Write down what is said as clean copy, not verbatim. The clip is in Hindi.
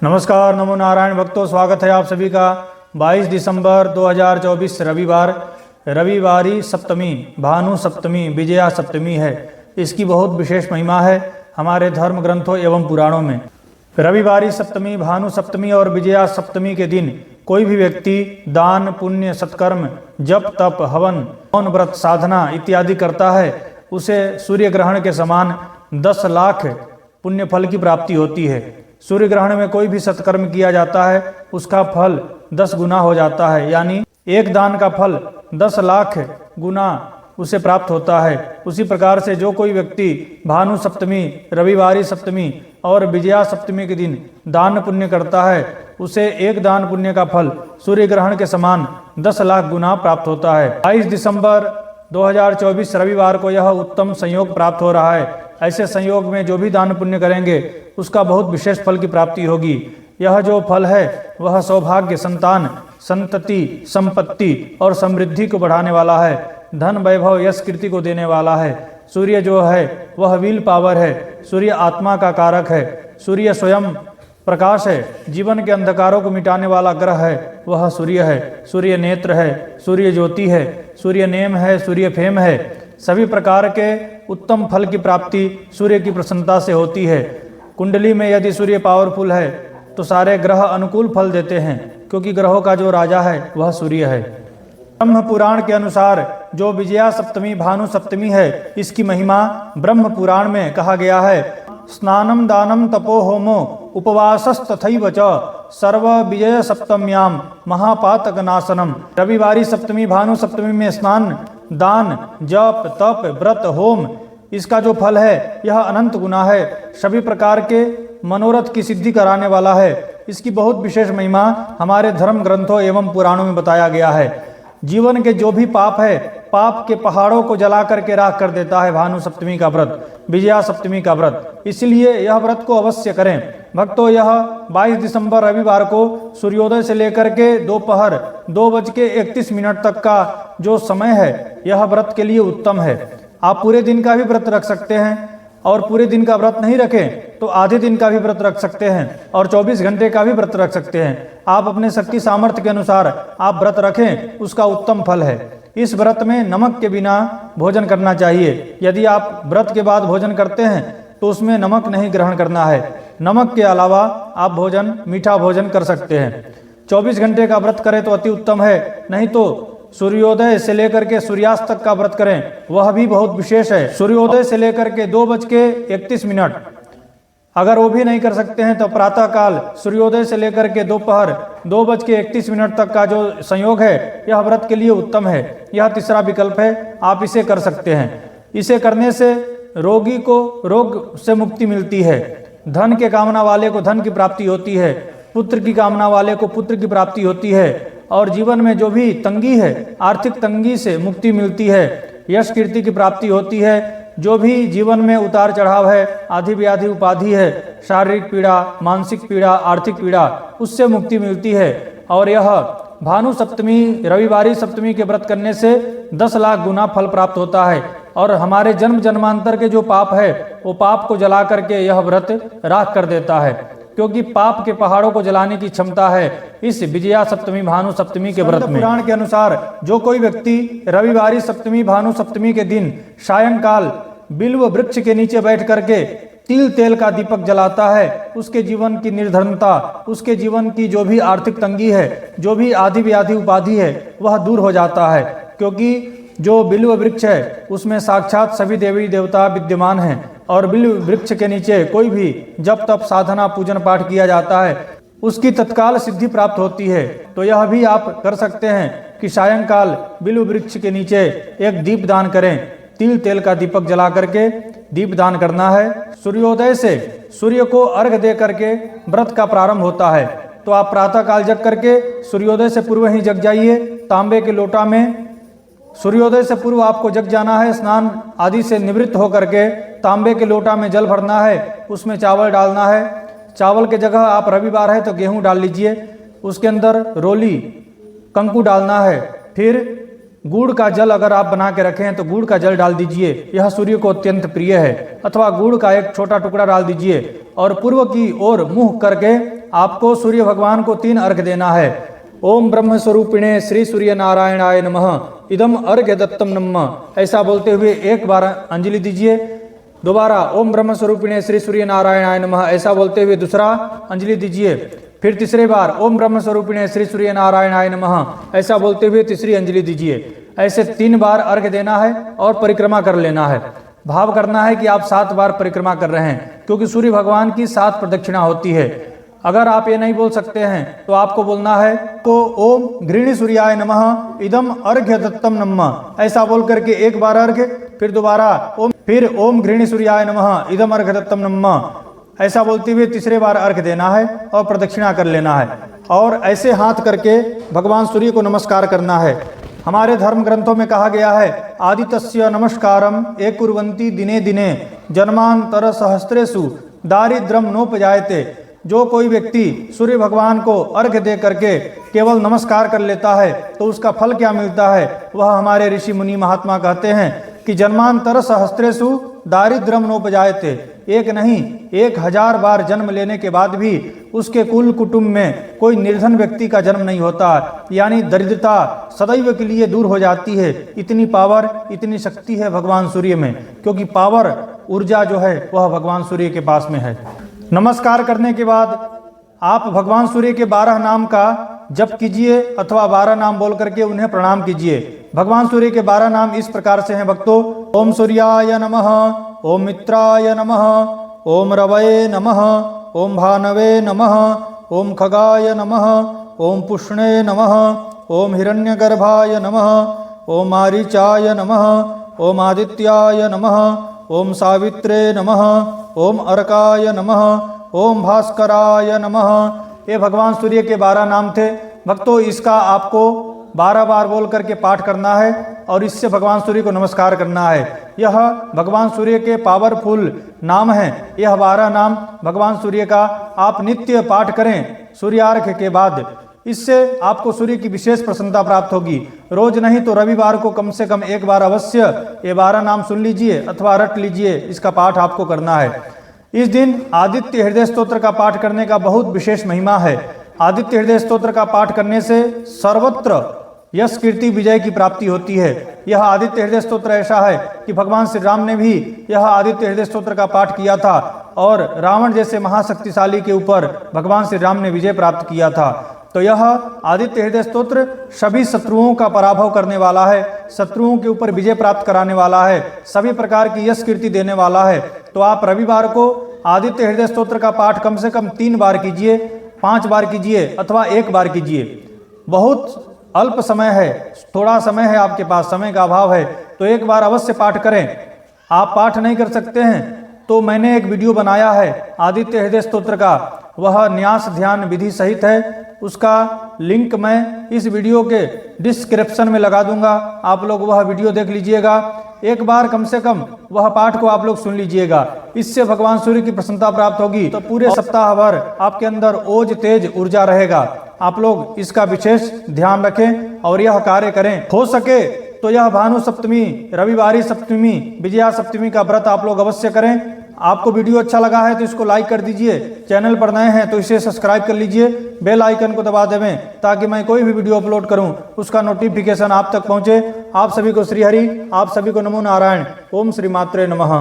नमस्कार, नमो नारायण भक्तों, स्वागत है आप सभी का 22 दिसंबर 2024 रविवारी सप्तमी, भानु सप्तमी, विजया सप्तमी है। इसकी बहुत विशेष महिमा है हमारे धर्म ग्रंथों एवं पुराणों में। रविवारी सप्तमी, भानु सप्तमी और विजया सप्तमी के दिन कोई भी व्यक्ति दान, पुण्य, सत्कर्म, जप, तप, हवन, मौन व्रत, साधना इत्यादि करता है, उसे सूर्य ग्रहण के समान 10 लाख पुण्य फल की प्राप्ति होती है। सूर्य ग्रहण में कोई भी सत्कर्म किया जाता है, उसका फल 10 गुना हो जाता है, यानी एक दान का फल 10 लाख गुना उसे प्राप्त होता है। उसी प्रकार से जो कोई व्यक्ति भानु सप्तमी, रविवारी सप्तमी और विजया सप्तमी के दिन दान पुण्य करता है, उसे एक दान पुण्य का फल सूर्य ग्रहण के समान 10 लाख गुना प्राप्त होता है। 22 दिसंबर 2024 रविवार को यह उत्तम संयोग प्राप्त हो रहा है। ऐसे संयोग में जो भी दान पुण्य करेंगे उसका बहुत विशेष फल की प्राप्ति होगी। यह जो फल है वह सौभाग्य, संतान, संतति, संपत्ति और समृद्धि को बढ़ाने वाला है। धन, वैभव, यश, कीर्ति को देने वाला है। सूर्य जो है वह विल पावर है। सूर्य आत्मा का कारक है। सूर्य स्वयं प्रकाश है। जीवन के अंधकारों को मिटाने वाला ग्रह है वह सूर्य है। सूर्य नेत्र है, सूर्य ज्योति है, सूर्य नेम है, सूर्य फेम है। सभी प्रकार के उत्तम फल की प्राप्ति सूर्य की प्रसन्नता से होती है। कुंडली में यदि सूर्य पावरफुल है तो सारे ग्रह अनुकूल फल देते हैं, क्योंकि ग्रहों का जो राजा है वह सूर्य है। ब्रह्म पुराण के अनुसार जो विजया सप्तमी, भानु सप्तमी है, इसकी महिमा ब्रह्म पुराण में कहा गया है। स्नानम दानम तपो होमो उपवासस्तथैव च सर्व विजय सप्तम्याम महापातक नाशनम। रविवारी सप्तमी, भानु सप्तमी में स्नान, दान, जप, तप, व्रत, होम, इसका जो फल है यह अनंत गुना है। सभी प्रकार के मनोरथ की सिद्धि कराने वाला है। इसकी बहुत विशेष महिमा हमारे धर्म ग्रंथों एवं पुराणों में बताया गया है। जीवन के जो भी पाप है, पाप के पहाड़ों को जला करके राख कर देता है भानु सप्तमी का व्रत, विजया सप्तमी का व्रत। इसलिए यह व्रत को अवश्य करें भक्तों। यह 22 दिसंबर रविवार को सूर्योदय से लेकर के दोपहर 2:31 तक का जो समय है यह व्रत के लिए उत्तम है। आप पूरे दिन का भी व्रत रख सकते हैं, और पूरे दिन का व्रत नहीं रखें तो आधे दिन का भी व्रत रख सकते हैं, और 24 घंटे का भी व्रत रख सकते हैं। आप अपने शक्ति सामर्थ्य के अनुसार आप व्रत रखें, उसका उत्तम फल है। इस व्रत में नमक के बिना भोजन करना चाहिए। यदि आप व्रत के बाद भोजन करते हैं तो उसमें नमक नहीं ग्रहण करना है। नमक के अलावा आप भोजन, मीठा भोजन कर सकते हैं। 24 घंटे का व्रत करें तो अति उत्तम है, नहीं तो सूर्योदय से लेकर के सूर्यास्त तक का व्रत करें, वह भी बहुत विशेष है। सूर्योदय से लेकर के 2:31, अगर वो भी नहीं कर सकते हैं तो प्रातः काल सूर्योदय से लेकर के दोपहर 2:31 तक का जो संयोग है यह व्रत के लिए उत्तम है। यह तीसरा विकल्प है, आप इसे कर सकते हैं। इसे करने से रोगी को रोग से मुक्ति मिलती है, धन के कामना वाले को धन की प्राप्ति होती है, पुत्र की कामना वाले को पुत्र की प्राप्ति होती है, और जीवन में जो भी तंगी है, आर्थिक तंगी से मुक्ति मिलती है, यश कीर्ति की प्राप्ति होती है। जो भी जीवन में उतार चढ़ाव है, आधि व्याधि उपाधि है, शारीरिक पीड़ा, मानसिक पीड़ा, आर्थिक पीड़ा, उससे मुक्ति मिलती है। और यह भानु सप्तमी, रविवारी सप्तमी के व्रत करने से 10 लाख गुना फल प्राप्त होता है। और हमारे जन्म जन्मांतर के जो पाप है वो पाप को जला करके यह व्रत राख कर देता है, क्योंकि पाप के पहाड़ों को जलाने की क्षमता है इस विजया सप्तमी, भानु सप्तमी के व्रत में। पुराण के अनुसार जो कोई व्यक्ति रविवारी सप्तमी, भानु सप्तमी के दिन सायंकाल बिल्व वृक्ष के नीचे बैठ करके तिल तेल का दीपक जलाता है, उसके जीवन की निर्धनता, उसके जीवन की जो भी आर्थिक तंगी है, जो भी आदि व्याधि उपाधि है, वह दूर हो जाता है। क्योंकि जो बिल्व वृक्ष है उसमें साक्षात सभी देवी देवता विद्यमान हैं, और बिल्व वृक्ष के नीचे कोई भी जप तप साधना पूजन पाठ किया जाता है उसकी तत्काल सिद्धि प्राप्त होती है। तो यह भी आप कर सकते हैं कि सायंकाल बिल्व वृक्ष के नीचे एक दीप दान करें। तिल तेल का दीपक जला करके दीप दान करना है। सूर्योदय से सूर्य को अर्घ दे करके व्रत का प्रारंभ होता है। तो आप प्रातः काल जग करके सूर्योदय से पूर्व ही जग जाइए। तांबे के लोटा में सूर्योदय से पूर्व आपको जग जाना है। स्नान आदि से निवृत्त होकर के तांबे के लोटा में जल भरना है, उसमें चावल डालना है। चावल के जगह आप रविवार है तो गेहूं डाल लीजिए, उसके अंदर रोली कंकु डालना है। फिर गुड़ का जल अगर आप बना के रखें हैं तो गुड़ का जल डाल दीजिए, यह सूर्य को अत्यंत प्रिय है। अथवा गुड़ का एक छोटा टुकड़ा डाल दीजिए और पूर्व की ओर मुंह करके आपको सूर्य भगवान को 3 अर्घ देना है। ओम ब्रह्म स्वरूपिणे श्री सूर्य नारायणाय नमः इदम अर्घ्य दत्तम नमः, ऐसा बोलते हुए एक बार अंजलि दीजिए। दोबारा ओम ब्रह्म स्वरूपिणे श्री सूर्य नारायणाय नमः, ऐसा बोलते हुए दूसरा अंजलि दीजिए। फिर तीसरे बार ओम ब्रह्म स्वरूपिणे श्री सूर्य नारायणाय नमः, ऐसा बोलते हुए तीसरी अंजलि दीजिए। ऐसे 3 बार अर्घ्य देना है और परिक्रमा कर लेना है। भाव करना है कि आप 7 बार परिक्रमा कर रहे हैं, क्योंकि सूर्य भगवान की 7 प्रदक्षिणा होती है। अगर आप ये नहीं बोल सकते हैं तो आपको बोलना है तो ओम घृणी सूर्याय नमः इदम अर्घ्य दत्तम नमः, ऐसा बोल करके एक बार अर्घ्य, फिर दोबारा फिर ओम घृणी सूर्याय नमः इदम अर्घ्य दत्तम नमः, ऐसा बोलते हुए तीसरे बार अर्घ्य देना है और प्रदक्षिणा कर लेना है। और ऐसे हाथ करके भगवान सूर्य को नमस्कार करना है। हमारे धर्म ग्रंथों में कहा गया है आदितस्य नमस्कारम एक कुर्वन्ति दिने दिने जन्मांतर सहस्त्रेषु दारिद्रम नोपजायते। जो कोई व्यक्ति सूर्य भगवान को अर्घ्य दे करके केवल नमस्कार कर लेता है तो उसका फल क्या मिलता है, वह हमारे ऋषि मुनि महात्मा कहते हैं कि जन्मांतर सहस्त्रेषु दारिद्रम नोपजायते। एक नहीं 1000 बार जन्म लेने के बाद भी उसके कुल कुटुंब में कोई निर्धन व्यक्ति का जन्म नहीं होता, यानी दरिद्रता सदैव के लिए दूर हो जाती है। इतनी पावर, इतनी शक्ति है भगवान सूर्य में, क्योंकि पावर ऊर्जा जो है वह भगवान सूर्य के पास में है। नमस्कार करने के बाद आप भगवान सूर्य के 12 नाम का जप कीजिए अथवा 12 नाम बोल करके उन्हें प्रणाम कीजिए। भगवान सूर्य के 12 नाम इस प्रकार से हैं भक्तों। ओम सूर्याय नमः, ओम मित्राय नमः, ओम रवये नमः, ओम भानवे नमः, ओम खगाय नमः, ओम पुष्णे नमः, ओम हिरण्यगर्भाय नमः, ओम मारीचाय नमः, ओम आदित्याय नमः, ओम सावित्रे नमः, ओम अर्काय नमः, ओम भास्कराय नमः। ये भगवान सूर्य के 12 नाम थे भक्तों। इसका आपको 12 बार बोल करके पाठ करना है और इससे भगवान सूर्य को नमस्कार करना है। यह भगवान सूर्य के पावरफुल नाम हैं। यह 12 नाम भगवान सूर्य का आप नित्य पाठ करें सूर्यार्घ्य के बाद। इससे आपको सूर्य की विशेष प्रसन्नता प्राप्त होगी। रोज नहीं तो रविवार को कम से कम एक बार अवश्य ये 12 नाम सुन लीजिए अथवा रट लीजिए, इसका पाठ आपको करना है। इस दिन आदित्य हृदय स्तोत्र का पाठ करने का बहुत विशेष महिमा है। आदित्य हृदय स्तोत्र का पाठ करने से सर्वत्र यश कीर्ति विजय की प्राप्ति होती है। यह आदित्य हृदय स्तोत्र ऐसा है कि भगवान श्री राम ने भी यह आदित्य हृदय स्तोत्र का पाठ किया था और रावण जैसे महाशक्तिशाली के ऊपर भगवान श्री राम ने विजय प्राप्त किया था। तो यह आदित्य हृदय स्तोत्र सभी शत्रुओं का पराभव करने वाला है, शत्रुओं के ऊपर विजय प्राप्त कराने वाला है, सभी प्रकार की यश कीर्ति देने वाला है। तो आप रविवार को आदित्य हृदय स्तोत्र का पाठ कम से कम 3 बार कीजिए, 5 बार कीजिए अथवा 1 बार कीजिए। बहुत अल्प समय है, थोड़ा समय है आपके पास, समय का अभाव है, तो 1 बार अवश्य पाठ करें। आप पाठ नहीं कर सकते हैं तो मैंने एक वीडियो बनाया है आदित्य हृदय स्तोत्र का, वह न्यास ध्यान विधि सहित है। उसका लिंक मैं इस वीडियो के डिस्क्रिप्शन में लगा दूंगा, आप लोग वह वीडियो देख लीजिएगा। 1 बार कम से कम वह पाठ को आप लोग सुन लीजिएगा, इससे भगवान सूर्य की प्रसन्नता प्राप्त होगी। तो पूरे सप्ताह भर आपके अंदर ओज तेज ऊर्जा रहेगा। आप लोग इसका विशेष ध्यान रखें और यह कार्य करें। हो सके तो यह भानु सप्तमी, रविवारी सप्तमी, विजया सप्तमी का व्रत आप लोग अवश्य करें। आपको वीडियो अच्छा लगा है तो इसको लाइक कर दीजिए, चैनल पर नए हैं तो इसे सब्सक्राइब कर लीजिए, बेल आइकन को दबा देवें ताकि मैं कोई भी वीडियो अपलोड करूं उसका नोटिफिकेशन आप तक पहुंचे। आप सभी को श्री हरि, आप सभी को नमो नारायण। ओम श्री मात्रे नमः।